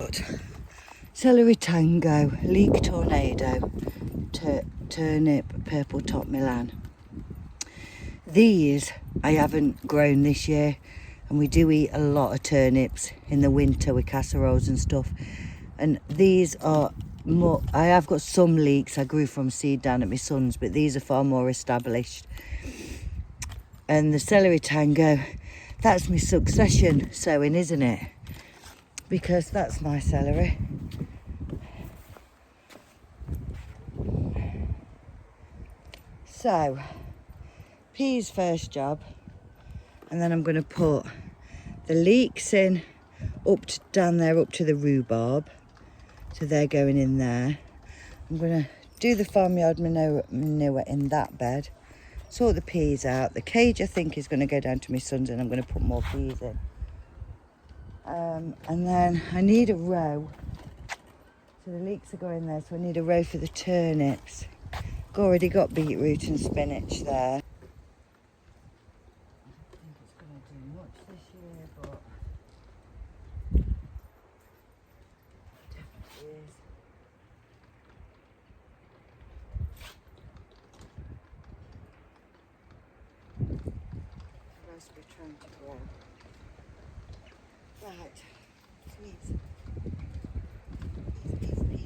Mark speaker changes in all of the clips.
Speaker 1: got celery tango, leek tornado, turnip, purple top Milan. These I haven't grown this year, and we do eat a lot of turnips in the winter with casseroles and stuff. And these are more, I have got some leeks I grew from seed down at my son's, but these are far more established. And the celery tango, that's my succession sowing, isn't it? Because that's my celery. So, peas first job, and then I'm going to put the leeks in down there up to the rhubarb, so they're going in there. I'm going to do the farmyard manure in that bed, sort the peas out. The cage I think is going to go down to my son's, and I'm going to put more peas in. And then I need a row, so the leeks are going there, so I need a row for the turnips. I've already got beetroot and spinach there. Raspberry trying to grow. Right, please. Peas.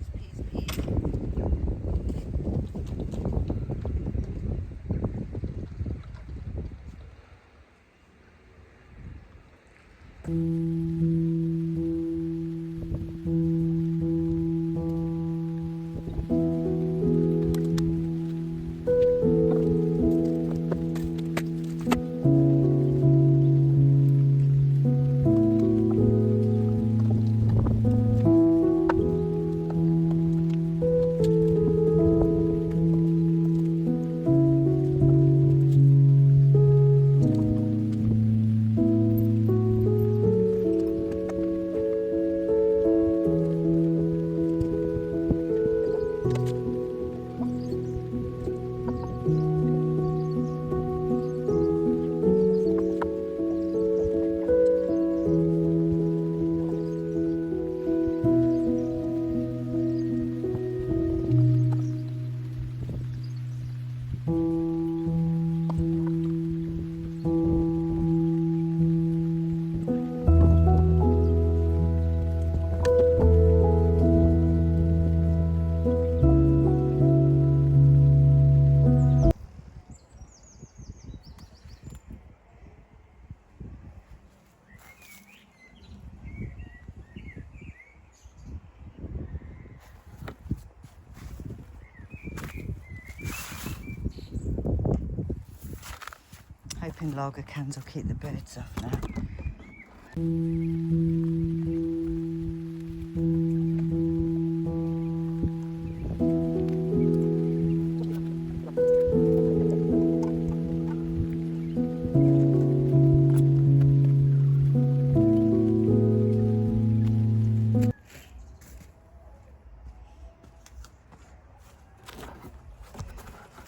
Speaker 1: Hoping lager cans will keep the birds off now.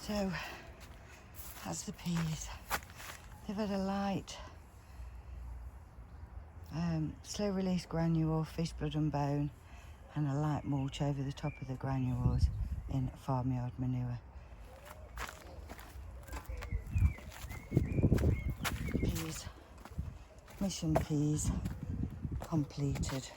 Speaker 1: So, that's the peas. They've had a light slow release granule, fish blood and bone, and a light mulch over the top of the granules in farmyard manure. Peas, mission peas completed.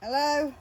Speaker 1: Hello?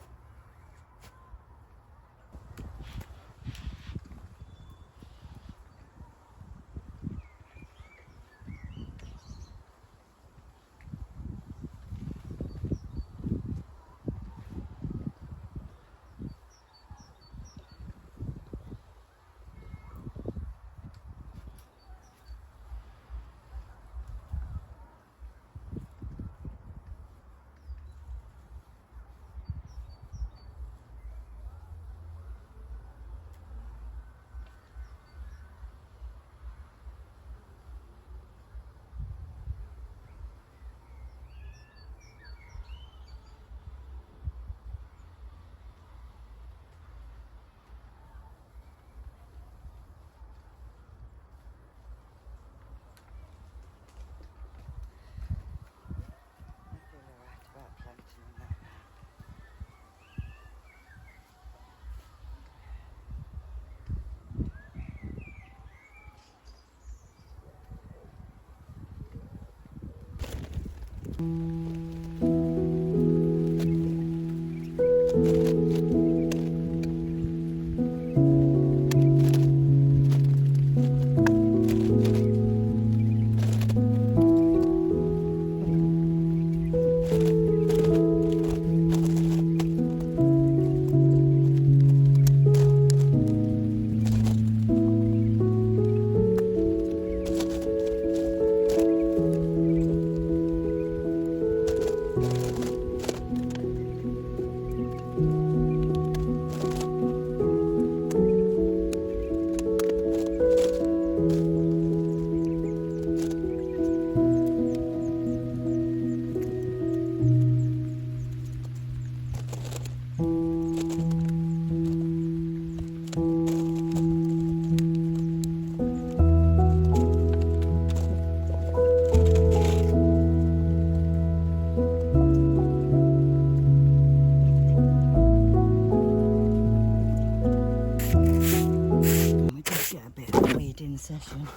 Speaker 1: Session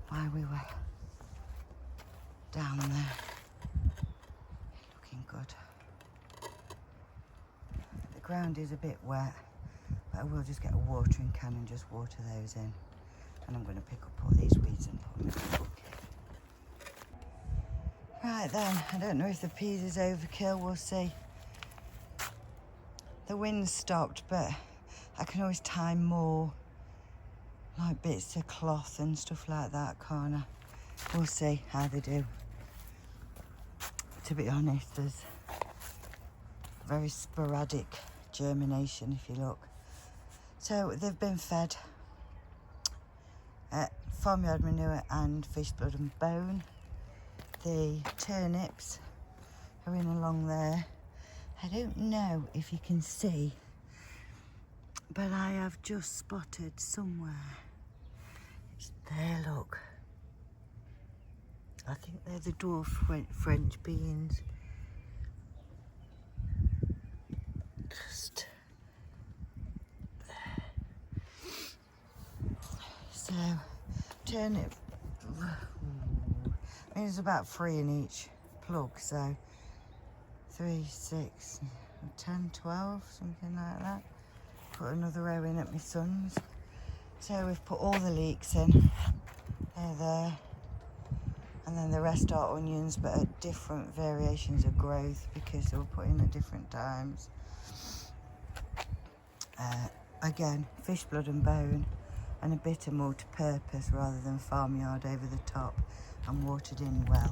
Speaker 1: while we were down there. Looking good. The ground is a bit wet, but I will just get a watering can and just water those in. And I'm going to pick up all these weeds and put them in the bucket. Right then, I don't know if the peas is overkill, we'll see. The wind stopped, but I can always tie more like bits of cloth and stuff like that, can't I? We'll see how they do. To be honest, there's very sporadic germination if you look. So they've been fed farmyard manure and fish blood and bone. The turnips are in along there. I don't know if you can see, but I have just spotted somewhere. It's there, look. I think they're the dwarf French beans. Just there. So, turnip. There's about 3 in each plug, so 3, 6, 10, 12, something like that. Put another row in at my son's. So we've put all the leeks in. They're there. And then the rest are onions, but at different variations of growth because they were put in at different times. Again, fish blood and bone, and a bit of multi-purpose rather than farmyard over the top, and watered in well.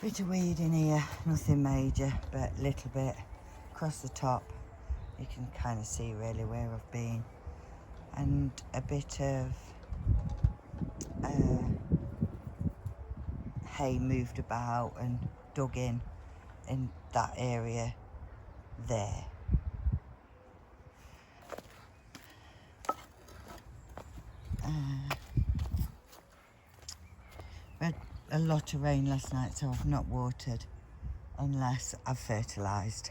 Speaker 1: Bit of weed in here, nothing major, but little bit across the top. You can kind of see really where I've been, and a bit of hay moved about and dug in that area there. We had a lot of rain last night, so I've not watered unless I've fertilised.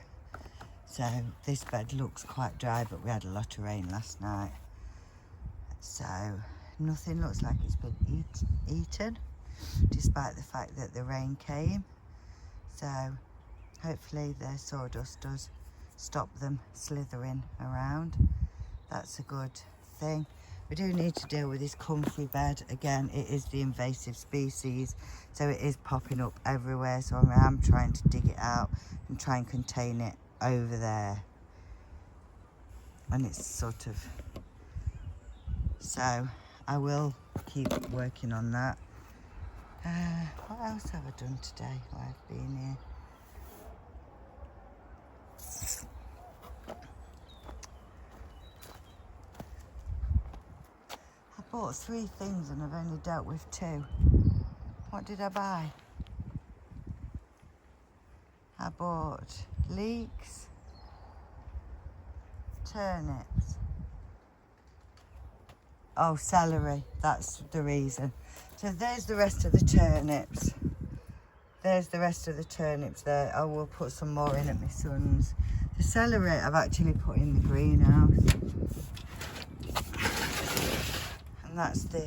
Speaker 1: So this bed looks quite dry, but we had a lot of rain last night. So nothing looks like it's been eaten, despite the fact that the rain came. So Hopefully the sawdust does stop them slithering around. That's a good thing. We do need to deal with this comfrey bed. Again, it is the invasive species, so it is popping up everywhere. So I am trying to dig it out and try and contain it over there. And it's sort of... So I will keep working on that. What else have I done today while I've been here? I bought 3 things and I've only dealt with 2. What did I buy? I bought leeks, turnips. Oh, celery, that's the reason. So there's the rest of the turnips. There's the rest of the turnips there. I will put some more in at my son's. The celery I've actually put in the greenhouse. And that's the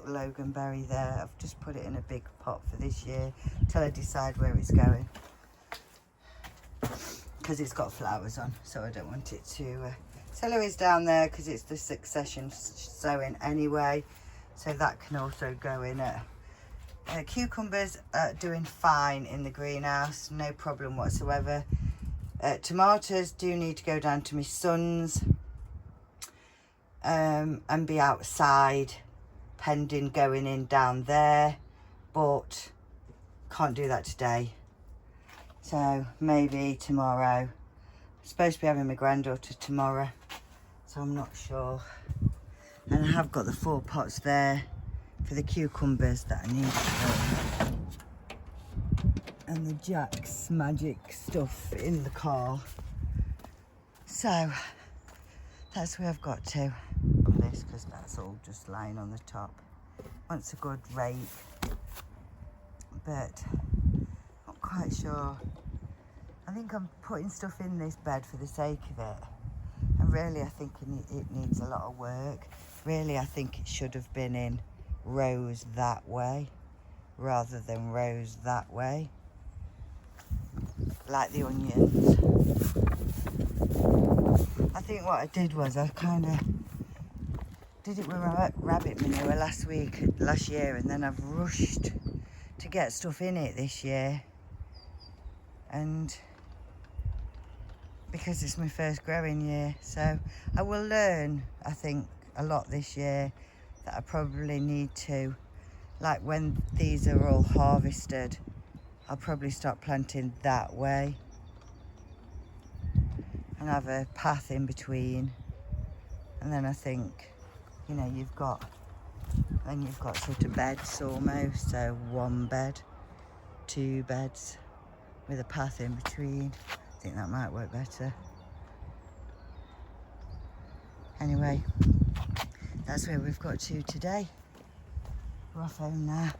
Speaker 1: loganberry there. I've just put it in a big pot for this year till I decide where it's going. Because it's got flowers on, so I don't want it to... Celery's down there because it's the succession sowing anyway, so that can also go in it. Cucumbers are doing fine in the greenhouse, no problem whatsoever. Tomatoes do need to go down to my son's and be outside, pending going in down there, but can't do that today. So maybe tomorrow. I'm supposed to be having my granddaughter tomorrow, so I'm not sure. And I have got the 4 pots there for the cucumbers that I need. And the Jack's Magic stuff in the car. So that's where I've got to. This, because that's all just lying on the top. Wants a good rake, but not quite sure. I think I'm putting stuff in this bed for the sake of it, and really I think it needs a lot of work. Really, I think it should have been in rows that way rather than rows that way, like the onions. I think what I did was I kind of did it with rabbit manure last year, and then I've rushed to get stuff in it this year, and because it's my first growing year, so I will learn, I think, a lot this year that I probably need to, like when these are all harvested, I'll probably start planting that way and have a path in between. And then I think, you know, you've got sort of beds almost, so 1 bed, 2 beds with a path in between. I think that might work better. Anyway, that's where we've got to today. We're off home now.